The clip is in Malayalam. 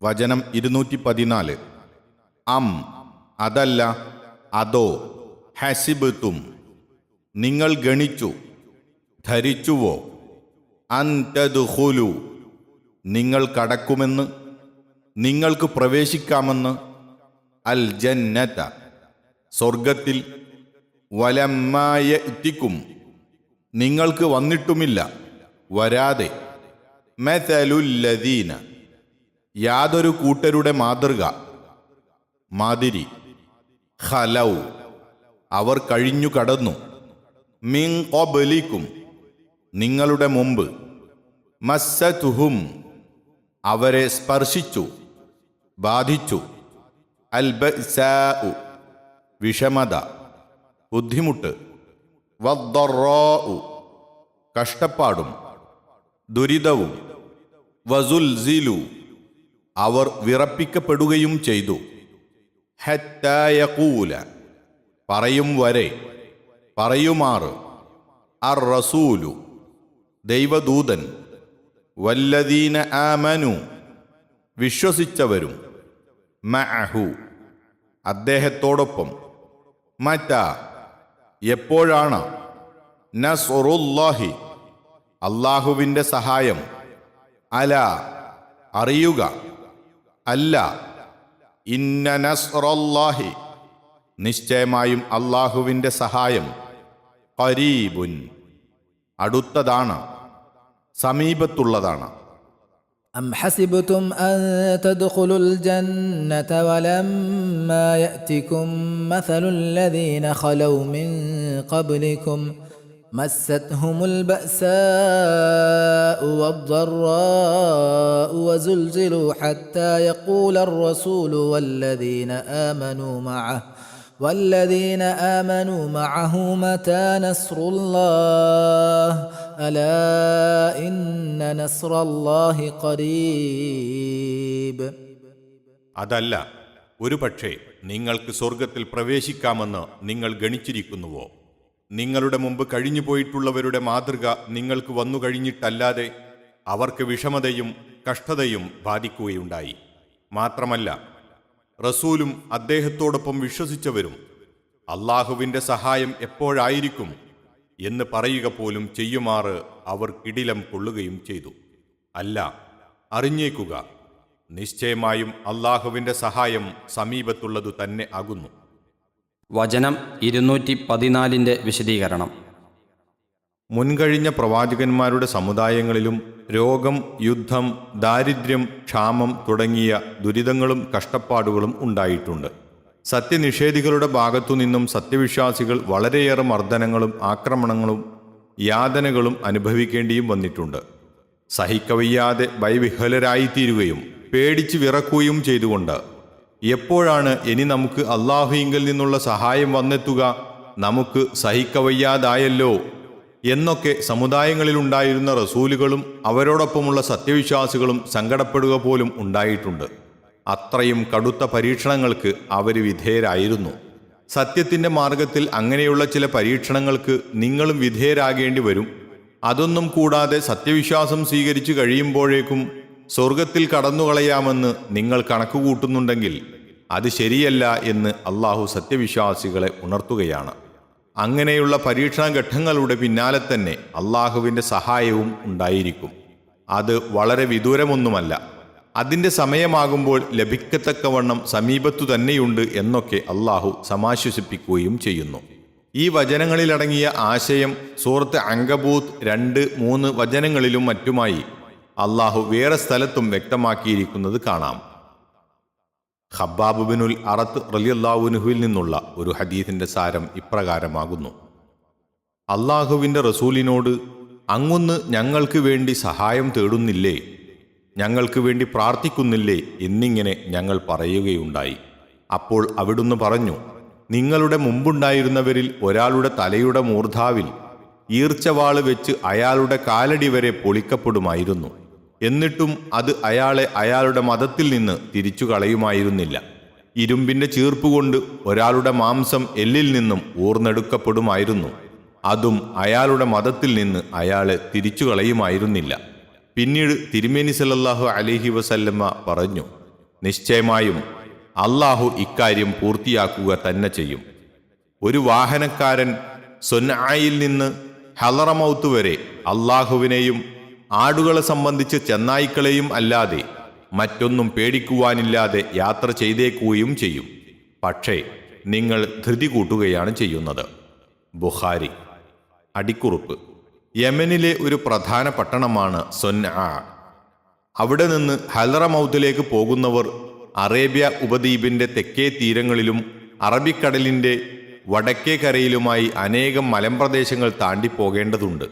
വചനം 214. അതല്ല, അതോ, ഹസിബ്തും നിങ്ങൾ ഗണിച്ചു, ധരിച്ചുവോ, അൻ തദ്ഖുലു നിങ്ങൾ കടക്കുമെന്ന്, നിങ്ങൾക്ക് പ്രവേശിക്കാമെന്ന്, അൽ ജന്നത സ്വർഗത്തിൽ, വലമ്മാ യഅ്തികും നിങ്ങൾക്ക് വന്നിട്ടുമില്ല, വരാതെ, മതലുല്ലദീന യാതൊരു കൂട്ടരുടെ മാതിരി, ഖലൗ അവർ കഴിഞ്ഞു കടന്നു, മിൻ ഖബ്ലിക്കും നിങ്ങളുടെ മുമ്പ്, മസ്സതുഹും അവരെ സ്പർശിച്ചു, ബാധിച്ചു, അൽ ബഅ്സാഉ വിഷമത, ബുദ്ധിമുട്ട്, വദ്ദറാഉ കഷ്ടപ്പാടും ദുരിതവും, വസുൽസിലു അവർ വിറപ്പിക്കപ്പെടുകയും ചെയ്തു, ഹത്താ യഖൂല പറയും വരെ, പറയുമാറ്, അർ റസൂലു ദൈവദൂതൻ, വല്ലദീന ആമനു വിശ്വസിച്ചവരും, മഅഹു അദ്ദേഹത്തോടൊപ്പം, മറ്റാ എപ്പോഴാണ്, നസ്റുല്ലാഹി അല്ലാഹുവിൻ്റെ സഹായം, അല അറിയുക, അല്ല, ഇന്ന നസ്റല്ലാഹി നിശ്ചയമായും അല്ലാഹുവിൻ്റെ സഹായം, ഖരീബുൻ അടുത്തതാണ്, സമീപത്തുള്ളതാണ്. أم حسبتم أن تدخلوا الجنة ولما يأتكم مثل الذين خلوا من قبلكم مستهم البأساء والضراء وزلزلوا حتى يقول الرسول والذين آمنوا معه متى نصر الله ألا إن نصر الله قريب. അതല്ല, ഒരു പക്ഷേ നിങ്ങൾക്ക് സ്വർഗത്തിൽ പ്രവേശിക്കാമെന്ന് നിങ്ങൾ ഗണിച്ചിരിക്കുന്നുവോ? നിങ്ങളുടെ മുമ്പ് കഴിഞ്ഞുപോയിട്ടുള്ളവരുടെ മാതൃക നിങ്ങൾക്ക് വന്നു കഴിഞ്ഞിട്ടല്ലാതെ അവർക്ക് വിഷമതയും കഷ്ടതയും ബാധിക്കുകയുണ്ടായി. മാത്രമല്ല, റസൂലും അദ്ദേഹത്തോടൊപ്പം വിശ്വസിച്ചവരും അല്ലാഹുവിൻ്റെ സഹായം എപ്പോഴായിരിക്കും എന്ന് പറയുക പോലും ചെയ്യുമാറ് അവർ കിടിലം കൊള്ളുകയും ചെയ്തു. അല്ല, അറിഞ്ഞേക്കുക, നിശ്ചയമായും അല്ലാഹുവിൻ്റെ സഹായം സമീപത്തുള്ളതു തന്നെ ആകുന്നു. വചനം 214 വിശദീകരണം. മുൻകഴിഞ്ഞ പ്രവാചകന്മാരുടെ സമുദായങ്ങളിലും രോഗം, യുദ്ധം, ദാരിദ്ര്യം, ക്ഷാമം തുടങ്ങിയ ദുരിതങ്ങളും കഷ്ടപ്പാടുകളും ഉണ്ടായിട്ടുണ്ട്. സത്യനിഷേധികളുടെ ഭാഗത്തുനിന്നും സത്യവിശ്വാസികൾ വളരെയേറെ മർദ്ദനങ്ങളും ആക്രമണങ്ങളും യാതനകളും അനുഭവിക്കേണ്ടിയും വന്നിട്ടുണ്ട്. സഹിക്കവയ്യാതെ ഭയവിഹ്വലരായിത്തീരുകയും പേടിച്ച് വിറക്കുകയും ചെയ്തുകൊണ്ട്, എപ്പോഴാണ് ഇനി നമുക്ക് അല്ലാഹുവിങ്കൽ നിന്നുള്ള സഹായം വന്നെത്തുക, നമുക്ക് സഹിക്കവയ്യാതായല്ലോ എന്നൊക്കെ സമുദായങ്ങളിലുണ്ടായിരുന്ന റസൂലുകളും അവരോടൊപ്പമുള്ള സത്യവിശ്വാസികളും സങ്കടപ്പെടുക പോലും ഉണ്ടായിട്ടുണ്ട്. അത്രയും കടുത്ത പരീക്ഷണങ്ങൾക്ക് അവർ വിധേയരായിരുന്നു. സത്യത്തിൻ്റെ മാർഗത്തിൽ അങ്ങനെയുള്ള ചില പരീക്ഷണങ്ങൾക്ക് നിങ്ങളും വിധേയരാകേണ്ടി വരും. അതൊന്നും കൂടാതെ സത്യവിശ്വാസം സ്വീകരിച്ചു കഴിയുമ്പോഴേക്കും സ്വർഗത്തിൽ കടന്നുകളയാമെന്ന് നിങ്ങൾ കണക്കുകൂട്ടുന്നുണ്ടെങ്കിൽ അത് ശരിയല്ല എന്ന് അല്ലാഹു സത്യവിശ്വാസികളെ ഉണർത്തുകയാണ്. അങ്ങനെയുള്ള പരീക്ഷണ ഘട്ടങ്ങളുടെ പിന്നാലെ തന്നെ അല്ലാഹുവിൻ്റെ സഹായവും ഉണ്ടായിരിക്കും. അത് വളരെ വിദൂരമൊന്നുമല്ല. അതിൻ്റെ സമയമാകുമ്പോൾ ലഭിക്കത്തക്കവണ്ണം സമീപത്തു തന്നെയുണ്ട് എന്നൊക്കെ അല്ലാഹു സമാശ്വസിപ്പിക്കുകയും ചെയ്യുന്നു. ഈ വചനങ്ങളിലടങ്ങിയ ആശയം സൂറത്ത് അങ്കബൂത്ത് 2-3 വചനങ്ങളിലും മറ്റുമായി അല്ലാഹു വേറെ സ്ഥലത്തും വ്യക്തമാക്കിയിരിക്കുന്നത് കാണാം. ഖബ്ബാബ് ബിനുൽ അറത്ത് റളിയല്ലാഹു അൻഹുവിൽ നിന്നുള്ള ഒരു ഹദീസിന്റെ സാരം ഇപ്രകാരമാകുന്നു: അല്ലാഹുവിൻ്റെ റസൂലിനോട്, അങ്ങൊന്ന് ഞങ്ങൾക്ക് വേണ്ടി സഹായം തേടുന്നില്ലേ, ഞങ്ങൾക്ക് വേണ്ടി പ്രാർത്ഥിക്കുന്നില്ലേ എന്നിങ്ങനെ ഞങ്ങൾ പറയുകയുണ്ടായി. അപ്പോൾ അവിടുന്ന് പറഞ്ഞു, നിങ്ങളുടെ മുമ്പുണ്ടായിരുന്നവരിൽ ഒരാളുടെ തലയുടെ മൂർധാവിൽ ഈർച്ചവാള് വെച്ച് അയാളുടെ കാലടി വരെ പൊളിക്കപ്പെടുമായിരുന്നു. എന്നിട്ടും അത് അയാളെ അയാളുടെ മതത്തിൽ നിന്ന് തിരിച്ചു കളയുമായിരുന്നില്ല. ഇരുമ്പിൻ്റെ ചീർപ്പുകൊണ്ട് ഒരാളുടെ മാംസം എല്ലിൽ നിന്നും ഊർന്നെടുക്കപ്പെടുമായിരുന്നു. അതും അയാളുടെ മതത്തിൽ നിന്ന് അയാളെ തിരിച്ചു കളയുമായിരുന്നില്ല. പിന്നീട് തിരുമേനി സല്ലല്ലാഹു അലൈഹി വസല്ലമ പറഞ്ഞു, നിശ്ചയമായും അള്ളാഹു ഇക്കാര്യം പൂർത്തിയാക്കുക തന്നെ ചെയ്യും. ഒരു വാഹനക്കാരൻ സൊൻആയിൽ നിന്ന് ഹലറമൗത്ത് വരെ അള്ളാഹുവിനെയും ആടുകളെ സംബന്ധിച്ച് ചെന്നായ്ക്കളെയും അല്ലാതെ മറ്റൊന്നും പേടിക്കുവാനില്ലാതെ യാത്ര ചെയ്തേക്കുകയും ചെയ്യും. പക്ഷേ നിങ്ങൾ ധൃതി കൂട്ടുകയാണ് ചെയ്യുന്നത്. ബുഖാരി. അടിക്കുറിപ്പ്: യമനിലെ ഒരു പ്രധാന പട്ടണമാണ് സൊൻആ. അവിടെ നിന്ന് ഹലറമൗത്തിലേക്ക് പോകുന്നവർ അറേബ്യ ഉപദ്വീപിന്റെ തെക്കേ തീരങ്ങളിലും അറബിക്കടലിന്റെ വടക്കേ കരയിലുമായി അനേകം മലമ്പ്രദേശങ്ങൾ താണ്ടി പോകേണ്ടതുണ്ട്.